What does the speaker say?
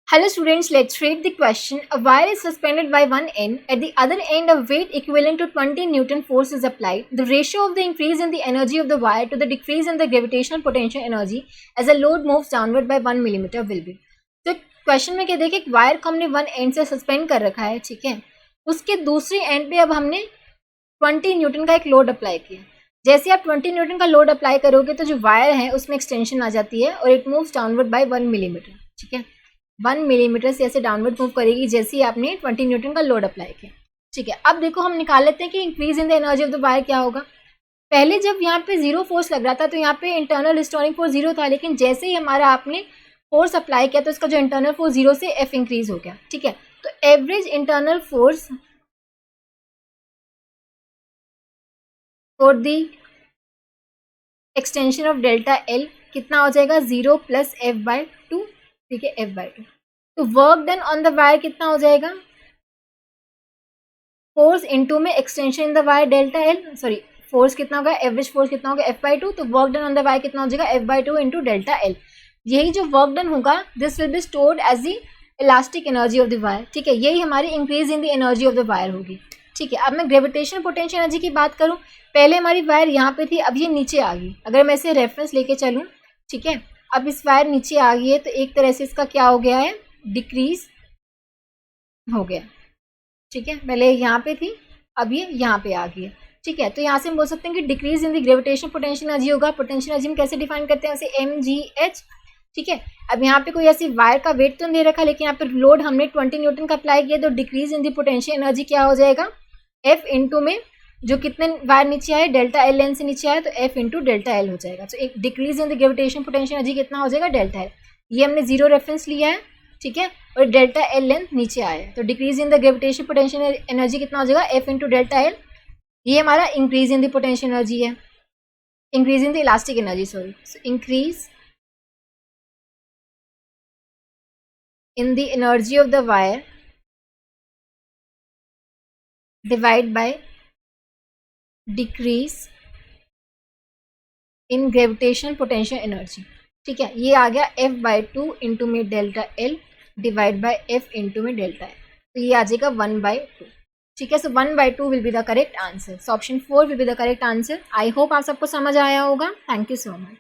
Hello students, let's read the question. A wire is suspended by one end. At the other end, a weight equivalent to 20 Newton force is applied. The ratio of the increase in the energy of the wire to the decrease in the gravitational potential energy as a load moves downward by 1 millimeter will be. तो question में क्या देखिए, एक wire को हमने one and से suspend कर रखा है, ठीक है. उसके दूसरी एंड पे अब हमने 20 न्यूटन का एक लोड अप्लाई किया. जैसे आप 20 न्यूटन का लोड अप्लाई करोगे तो जो वायर है उसमें एक्सटेंशन आ जाती है और it moves downward by 1 millimetre, ठीक है. 1 मिलीमीटर से ऐसे डाउनवर्ड मूव करेगी जैसे ही आपने 20 न्यूटन का लोड अप्लाई किया, ठीक है. अब देखो हम निकाल लेते हैं कि increase in the energy of the wire क्या होगा. पहले जब यहाँ पे जीरो फोर्स लग रहा था तो यहाँ पे इंटरनल रिस्टोरिंग फोर्स जीरो था, लेकिन जैसे ही हमारा आपने फोर्स अप्लाई किया तो इसका जो इंटरनल फोर्स जीरो से एफ इंक्रीज हो गया, ठीक है. तो average internal force for the extension of delta L कितना हो जाएगा, 0 प्लस एफ बाय 2, ठीक है, एफ बाय 2. तो work done on the wire कितना हो जाएगा, फोर्स इनटू में extension in the wire delta L, sorry force कितना होगा, एवरेज फोर्स कितना होगा, एफ बाय 2. तो work done on the wire कितना हो जाएगा, F by 2 into delta L. यही जो वर्क डन होगा this will be stored as the elastic energy of the wire, ठीक है. यही हमारी increase in the energy of the wire होगी, ठीक है. अब मैं ग्रेविटेशनल पोटेंशियल एनर्जी की बात करूं, पहले हमारी वायर यहाँ पे थी, अब ये नीचे आ गई. अगर मैं इसे रेफरेंस लेके चलूं, ठीक है, अब इस वायर नीचे आ गई है तो एक तरह से इसका क्या हो गया है, डिक्रीज हो गया, ठीक है. पहले यहाँ पे थी, अब ये यहाँ पे आ गई है, ठीक है. तो यहाँ से हम बोल सकते हैं कि decrease in the gravitational potential energy होगा. पोटेंशियल एनर्जी हम कैसे डिफाइन करते हैं, ऐसे mgh, ठीक है. अब यहाँ पे कोई ऐसी वायर का वेट तो नहीं दे रखा, लेकिन यहाँ पे लोड हमने 20 न्यूटन का अप्लाई किया, तो decrease in the potential energy क्या हो जाएगा, एफ इंटू में जो कितने वायर नीचे आए, डेल्टा एल लेंथ से नीचे आए, तो एफ इंटू डेल्टा एल हो जाएगा. तो एक decrease in the gravitation potential energy कितना हो जाएगा, डेल्टा एल. ये हमने जीरो रेफरेंस लिया है, ठीक है, और डेल्टा एल लेंथ नीचे आया है, तो decrease in the gravitation potential energy कितना हो जाएगा, एफ इंटू डेल्टा एल. ये हमारा increase in the potential energy है, increase in the elastic energy, sorry. So increase in the energy of the wire divide by decrease in gravitational potential energy, ठीक है. ये आ गया f बाई 2 इंटू में delta L divide by f into में delta L, तो ये आ जाएगा 1 by 2, ठीक है. सो 1 by 2 will be the correct answer. So option 4 will be the correct answer. I hope आप सबको समझ आया होगा. Thank you so much.